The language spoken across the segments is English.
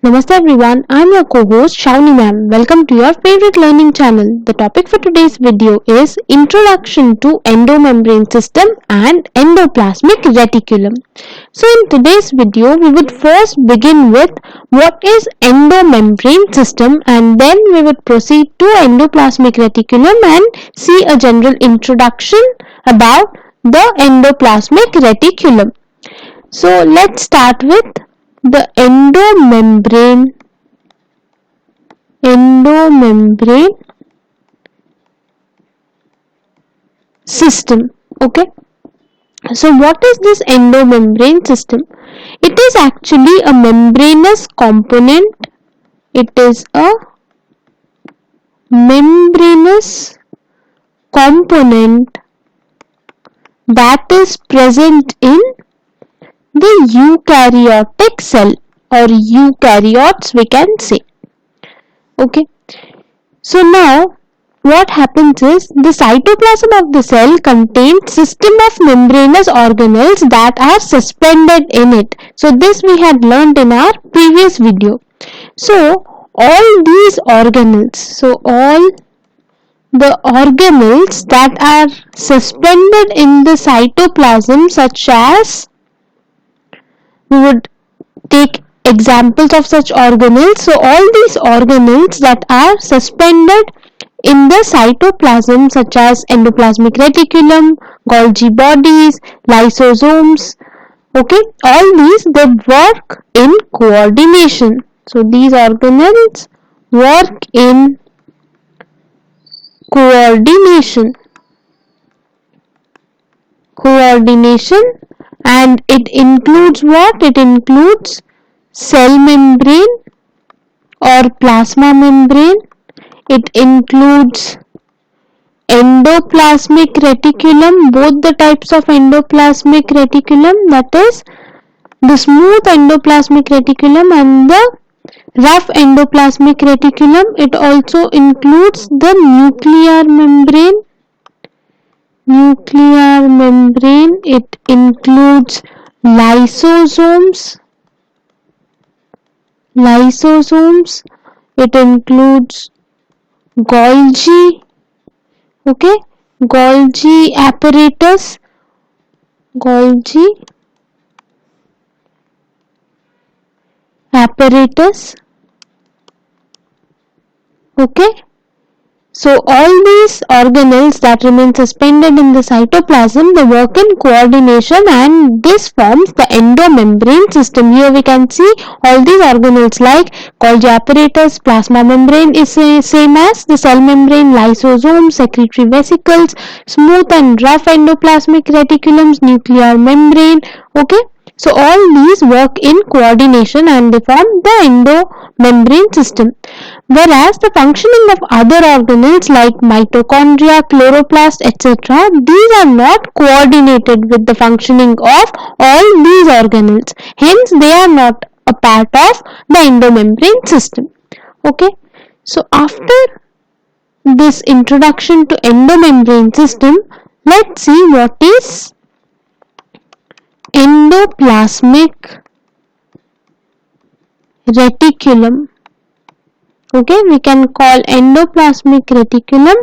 Namaste everyone, I am your co-host Shawnee ma'am. Welcome to your favorite learning channel. The topic for today's video is Introduction to Endomembrane System and Endoplasmic Reticulum. So in today's video, we would first begin with what is endomembrane system, and then we would proceed to endoplasmic reticulum and see a general introduction about the endoplasmic reticulum. So let's start with the endomembrane system. Okay, so what is this endomembrane system? It is actually a membranous component. It is a membranous component that is present in the eukaryotic cell or eukaryotes, we can say. Okay, so now what happens is the cytoplasm of the cell contains system of membranous organelles that are suspended in it. So this we had learned in our previous video. So all these organelles, all the organelles that are suspended in the cytoplasm, such as, we would take examples of such organelles. So all these organelles that are suspended in the cytoplasm, such as endoplasmic reticulum, Golgi bodies, lysosomes, okay, all these, they work in coordination. So these organelles work in coordination, and it includes what? It includes cell membrane or plasma membrane. It includes endoplasmic reticulum, both the types of endoplasmic reticulum, that is the smooth endoplasmic reticulum and the rough endoplasmic reticulum. It also includes the nuclear membrane. It includes lysosomes. It includes Golgi, okay, Golgi apparatus, okay. So all these organelles that remain suspended in the cytoplasm, they work in coordination, and this forms the endomembrane system. Here we can see all these organelles like Golgi apparatus, plasma membrane is same as the cell membrane, lysosomes, secretory vesicles, smooth and rough endoplasmic reticulums, nuclear membrane, okay. So all these work in coordination and they form the endomembrane system. Whereas the functioning of other organelles like mitochondria, chloroplast, etc., these are not coordinated with the functioning of all these organelles. Hence, they are not a part of the endomembrane system. Okay. So after this introduction to endomembrane system, let's see what is endoplasmic reticulum. Okay, we can call endoplasmic reticulum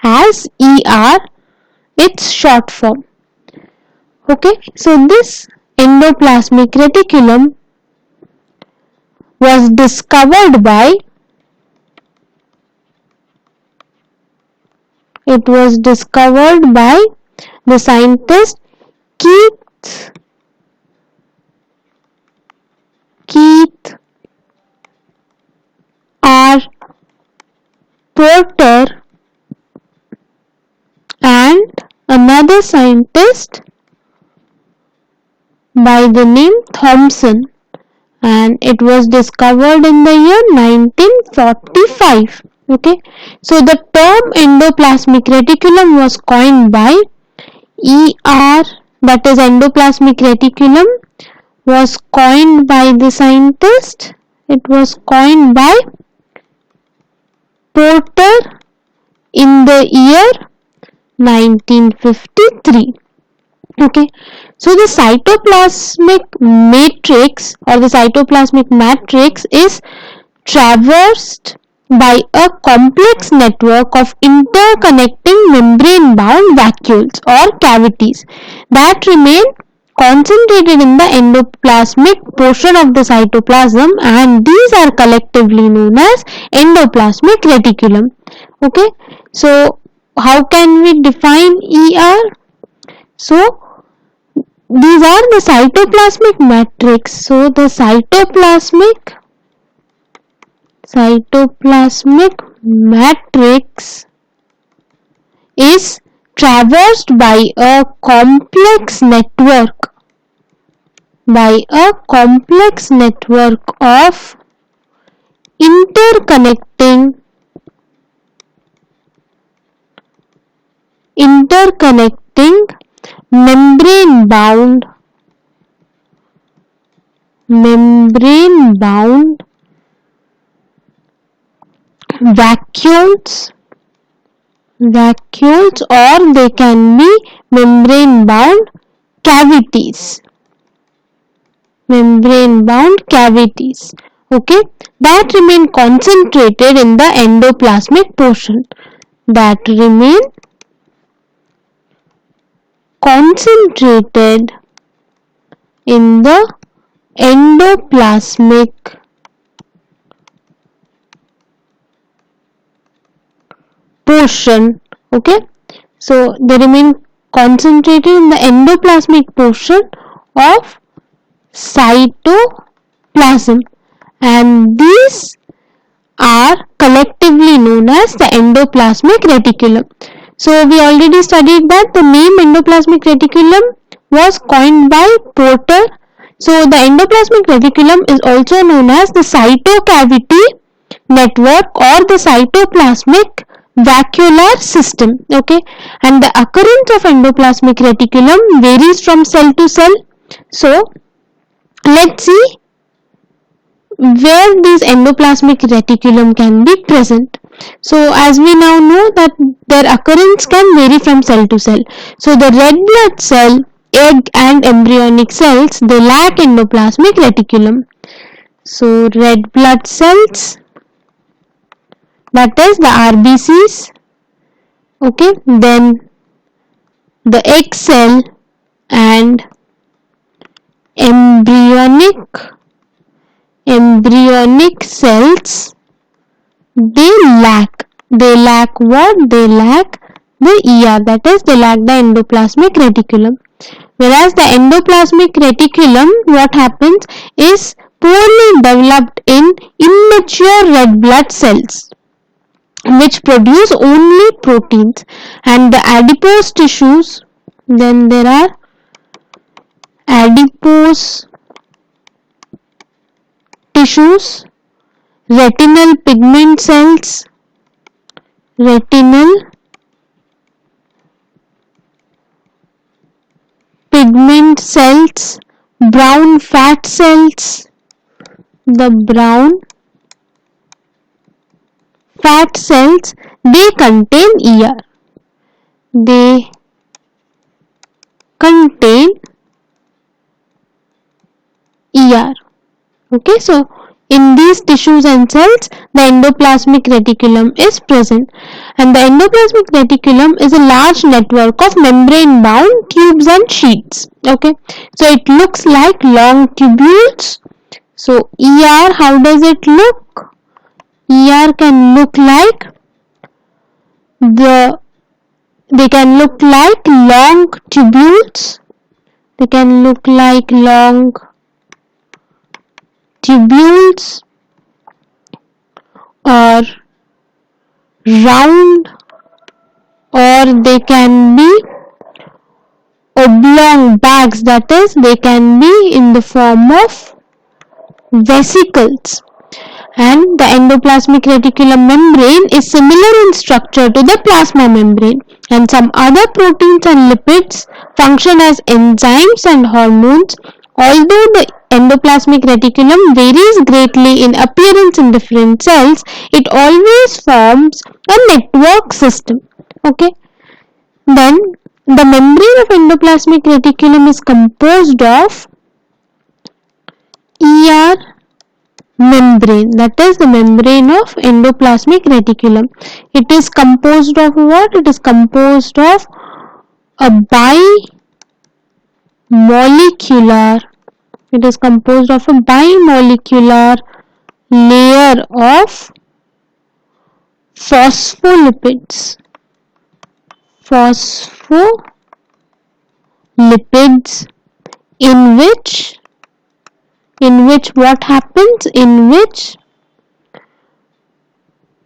as ER, its short form. Okay, so this endoplasmic reticulum was discovered by the scientist Keith R. Porter and another scientist by the name Thomson, and it was discovered in the year 1945. Okay, so the term endoplasmic reticulum was coined by ER, that is endoplasmic reticulum was coined by the scientist. It was coined by Porter in the year 1953. Okay, so the cytoplasmic matrix or the cytoplasmic matrix is traversed by a complex network of interconnecting membrane bound vacuoles or cavities that remain concentrated in the endoplasmic portion of the cytoplasm, and these are collectively known as endoplasmic reticulum. Okay, so how can we define ER? So these are the cytoplasmic matrix. So the cytoplasmic matrix is traversed by a complex network of interconnecting membrane bound vacuoles, or they can be membrane bound cavities. Okay, that remain concentrated in the endoplasmic portion. In the endoplasmic portion. Okay, so they remain concentrated in the endoplasmic portion of cytoplasm, and these are collectively known as the endoplasmic reticulum. So we already studied that the name endoplasmic reticulum was coined by Porter. So the endoplasmic reticulum is also known as the cytocavity network or the cytoplasmic vacuolar system. Okay, and the occurrence of endoplasmic reticulum varies from cell to cell. So let's see where this endoplasmic reticulum can be present. So as we now know that their occurrence can vary from cell to cell. So the red blood cell, egg and embryonic cells, they lack endoplasmic reticulum. So red blood cells, that is the RBCs. Okay, then the egg cell and embryonic cells, they lack what? They lack the ER, that is they lack the endoplasmic reticulum. Whereas the endoplasmic reticulum, what happens is poorly developed in immature red blood cells which produce only proteins, and the adipose tissues, then there are adipose tissues, retinal pigment cells, brown fat cells. The brown fat cells, they contain ER. Okay, so in these tissues and cells, the endoplasmic reticulum is present, and the endoplasmic reticulum is a large network of membrane bound tubes and sheets. Okay, so it looks like long tubules. So ER, how does it look? ER can look like they can look like long tubules. Or round, or they can be oblong bags, that is they can be in the form of vesicles. And the endoplasmic reticulum membrane is similar in structure to the plasma membrane, and some other proteins and lipids function as enzymes and hormones. Although the endoplasmic reticulum varies greatly in appearance in different cells, it always forms a network system. Okay, then the membrane of endoplasmic reticulum is composed of ER membrane, that is the membrane of endoplasmic reticulum. It is composed of what? It is composed of a bimolecular layer of phospholipids in which what happens? In which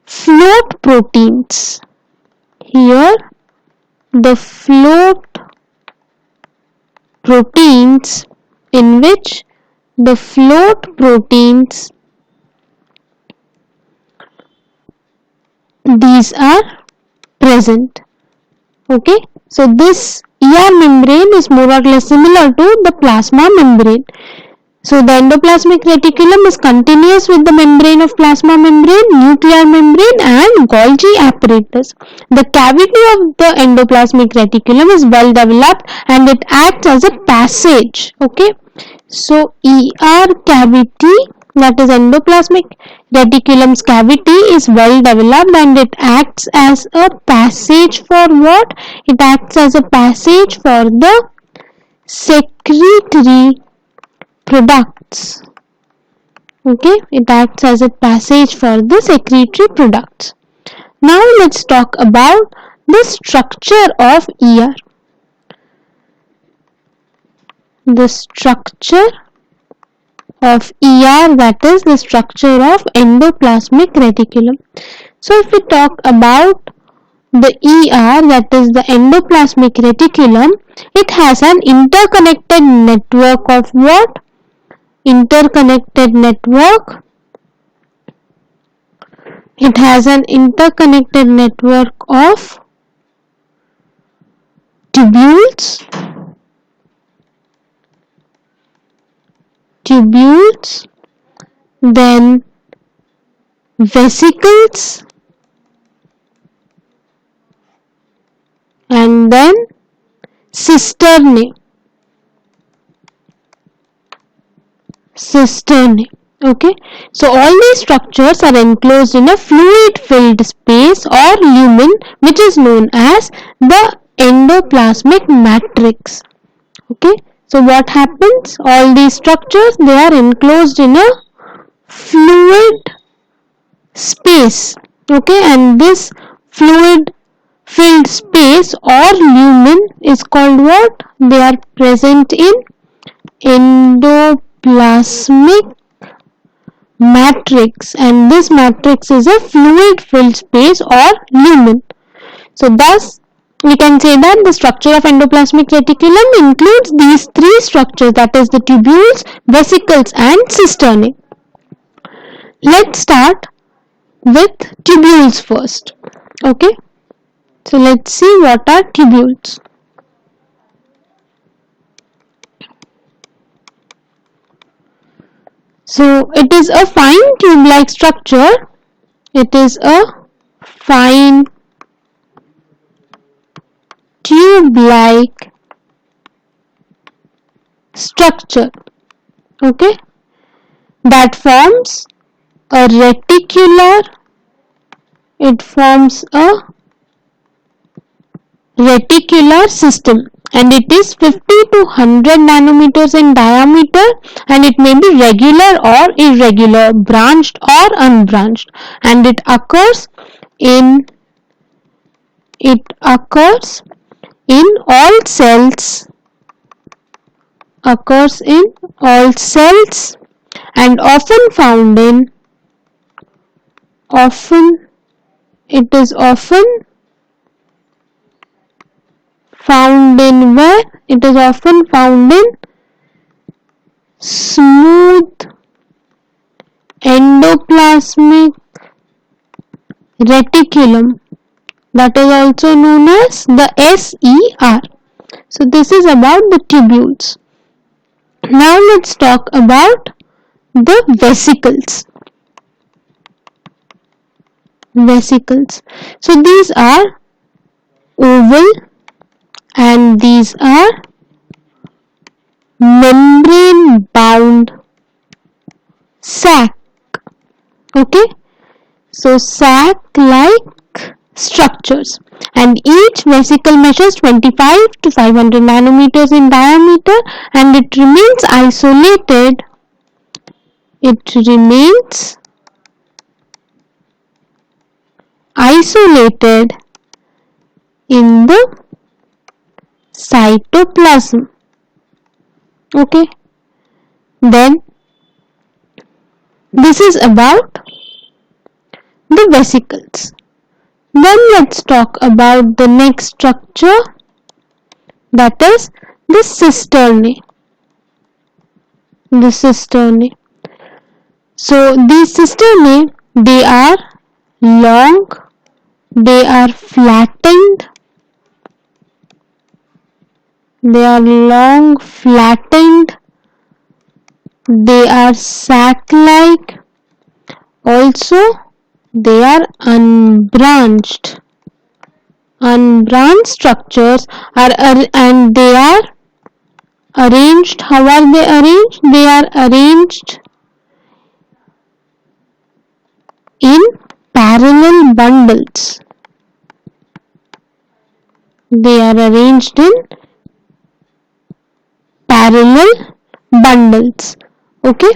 float proteins. Here the float proteins, in which the float proteins, these are present. Okay, so this ER membrane is more or less similar to the plasma membrane. So the endoplasmic reticulum is continuous with the membrane of plasma membrane, nuclear membrane and Golgi apparatus. The cavity of the endoplasmic reticulum is well developed and it acts as a passage. Okay, so ER cavity, that is endoplasmic reticulum's cavity, is well developed and it acts as a passage for what? It acts as a passage for the secretory products. Okay, it acts as a passage for the secretory products. Now let's talk about the structure of ER. The structure of ER, that is the structure of endoplasmic reticulum. So if we talk about the ER, that is the endoplasmic reticulum, it has an interconnected network of what? It has an interconnected network of tubules, then vesicles, and then cisternae. Okay, so all these structures are enclosed in a fluid filled space or lumen, which is known as the endoplasmic matrix. Okay, so what happens? All these structures, they are enclosed in a fluid space. Okay, and this fluid filled space or lumen is called what? They are present in endoplasmic matrix, and this matrix is a fluid filled space or lumen. So thus we can say that the structure of endoplasmic reticulum includes these three structures, that is the tubules, vesicles and cisternae. Let's start with tubules first. Okay, so let's see what are tubules. So it is a fine tube-like structure. It is a fine tube-like structure. Okay, that forms a reticular. It forms a reticular system, and it is 50 to 100 nanometers in diameter, and it may be regular or irregular, branched or unbranched, and it occurs in all cells, and often found in where? It is often found in smooth endoplasmic reticulum, that is also known as the SER. So this is about the tubules. Now let's talk about the vesicles. So these are oval and these are membrane bound sac. Okay, so sac like structures, and each vesicle measures 25 to 500 nanometers in diameter, and it remains isolated. It remains isolated in the cytoplasm. Okay, then this is about the vesicles. Then let's talk about the next structure, that is the cisternae. The cisternae. So these cisternae, they are long, they are flattened, they are long, flattened, they are sac-like, also they are unbranched. Unbranched structures are and they are arranged. How are they arranged? They are arranged in parallel bundles. They are arranged in parallel bundles. Okay,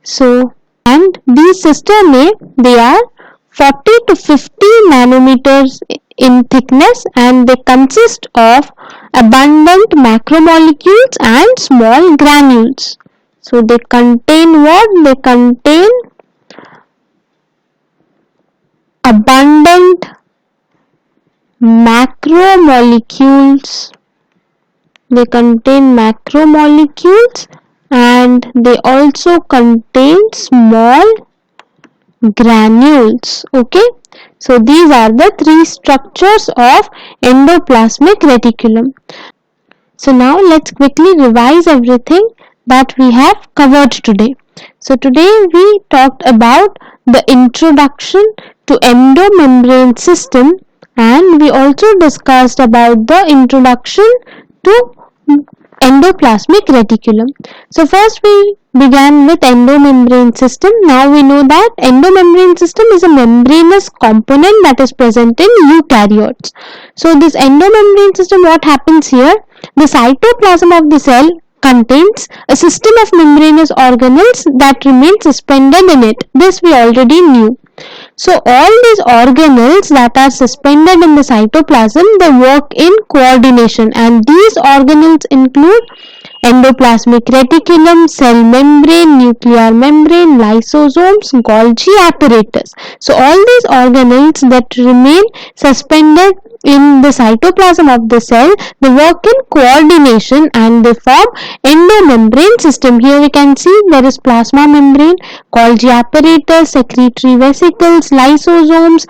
so and these cisternae, they are 40 to 50 nanometers in thickness, and they consist of abundant macromolecules and small granules. So they contain what? They contain abundant macromolecules. They contain macromolecules, and they also contain small granules. Okay, so these are the three structures of endoplasmic reticulum. So now let's quickly revise everything that we have covered today. So today we talked about the introduction to endomembrane system, and we also discussed about the introduction to endoplasmic reticulum. So first we began with endomembrane system. Now we know that endomembrane system is a membranous component that is present in eukaryotes. So this endomembrane system, what happens here? The cytoplasm of the cell contains a system of membranous organelles that remain suspended in it. This we already knew. So all these organelles that are suspended in the cytoplasm, they work in coordination, and these organelles include endoplasmic reticulum, cell membrane, nuclear membrane, lysosomes, Golgi apparatus. So all these organelles that remain suspended in the cytoplasm of the cell, they work in coordination and they form endomembrane system. Here we can see there is plasma membrane, Golgi apparatus, secretory vesicles, lysosomes,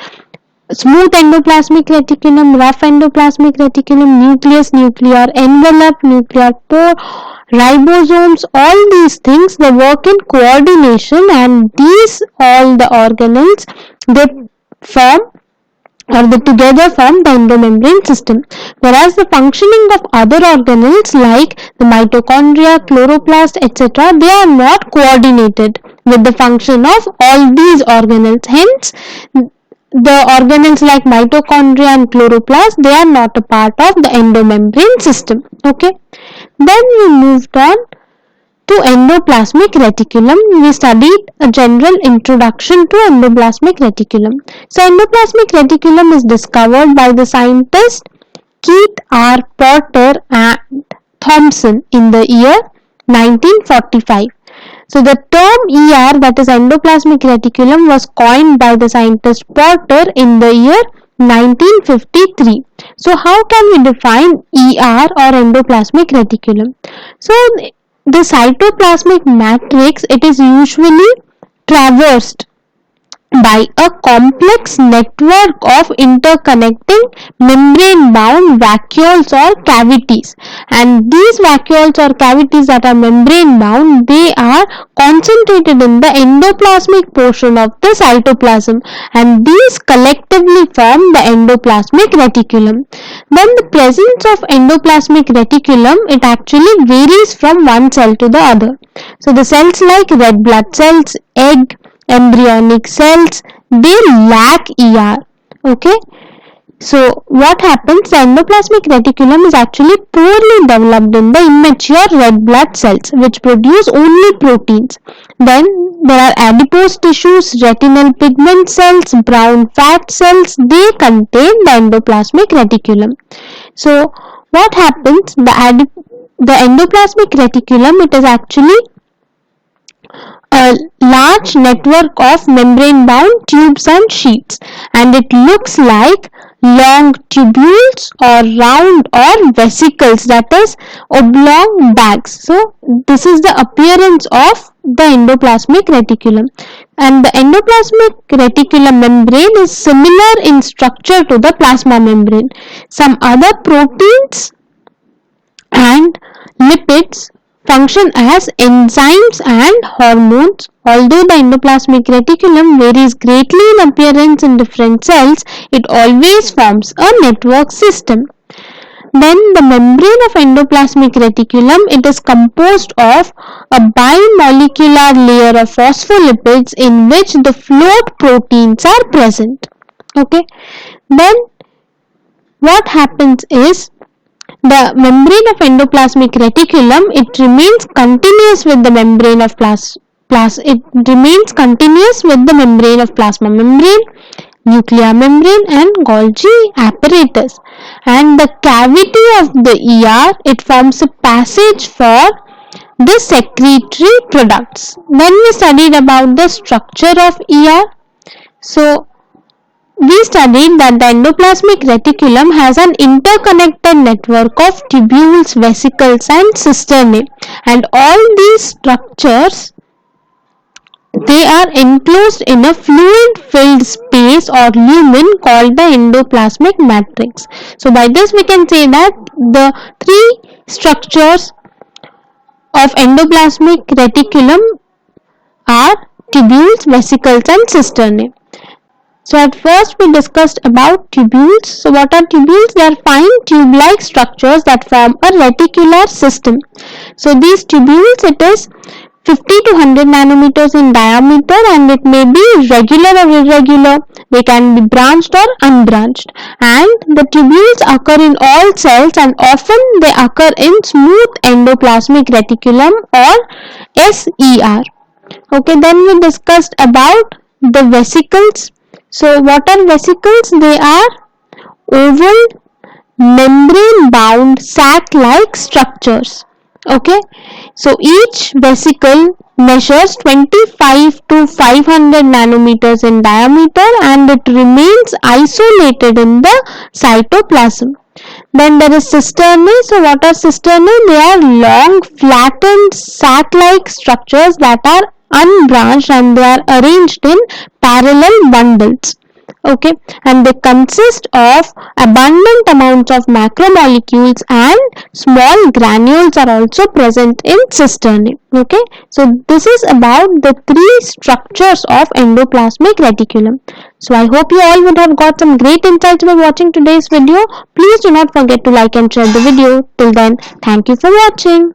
smooth endoplasmic reticulum, rough endoplasmic reticulum, nucleus, nuclear envelope, nuclear pore, ribosomes. All these things, they work in coordination, and these all the organelles, they form or they together form the endomembrane system. Whereas the functioning of other organelles like the mitochondria, chloroplast, etc., they are not coordinated with the function of all these organelles. Hence, the organelles like mitochondria and chloroplast, they are not a part of the endomembrane system. Okay. Then we moved on to endoplasmic reticulum. We studied a general introduction to endoplasmic reticulum. So endoplasmic reticulum is discovered by the scientists Keith R. Porter and Thomson in the year 1945. So the term ER, that is endoplasmic reticulum, was coined by the scientist Porter in the year 1953. So how can we define ER or endoplasmic reticulum? So the cytoplasmic matrix, it is usually traversed by by a complex network of interconnecting membrane-bound vacuoles or cavities. And these vacuoles or cavities that are membrane-bound, they are concentrated in the endoplasmic portion of the cytoplasm, and these collectively form the endoplasmic reticulum. Then the presence of endoplasmic reticulum, it actually varies from one cell to the other. So the cells like red blood cells, egg, embryonic cells, they lack ER. Okay. So what happens? The endoplasmic reticulum is actually poorly developed in the immature red blood cells, which produce only proteins. Then there are adipose tissues, retinal pigment cells, brown fat cells. They contain the endoplasmic reticulum. So what happens? The endoplasmic reticulum, it is actually a large network of membrane-bound tubes and sheets, and it looks like long tubules or round or vesicles, that is oblong bags. So this is the appearance of the endoplasmic reticulum, and the endoplasmic reticulum membrane is similar in structure to the plasma membrane. Some other proteins and lipids function as enzymes and hormones. Although the endoplasmic reticulum varies greatly in appearance in different cells, it always forms a network system. Then the membrane of endoplasmic reticulum, it is composed of a bimolecular layer of phospholipids in which the float proteins are present. Okay. Then what happens is, the membrane of endoplasmic reticulum, it remains continuous with the membrane of plasma membrane, nuclear membrane, and Golgi apparatus. And the cavity of the ER, it forms a passage for the secretory products. Then we studied about the structure of ER. So we studied that the endoplasmic reticulum has an interconnected network of tubules, vesicles, and cisternae, and all these structures, they are enclosed in a fluid-filled space or lumen called the endoplasmic matrix. So by this we can say that the three structures of endoplasmic reticulum are tubules, vesicles, and cisternae. So at first we discussed about tubules. So what are tubules? They are fine tube-like structures that form a reticular system. So these tubules, it is 50 to 100 nanometers in diameter, and it may be regular or irregular. They can be branched or unbranched. And the tubules occur in all cells, and often they occur in smooth endoplasmic reticulum or SER. Okay, then we discussed about the vesicles. So what are vesicles? They are oval membrane-bound sac-like structures. Okay, so each vesicle measures 25 to 500 nanometers in diameter, and it remains isolated in the cytoplasm. Then there is cisternae. So what are cisternae? They are long, flattened, sac-like structures that are unbranched, and they are arranged in parallel bundles. Okay, and they consist of abundant amounts of macromolecules, and small granules are also present in cisternae. Okay, so this is about the three structures of endoplasmic reticulum. So I hope you all would have got some great insights by watching today's video. Please do not forget to like and share the video. Till then, thank you for watching.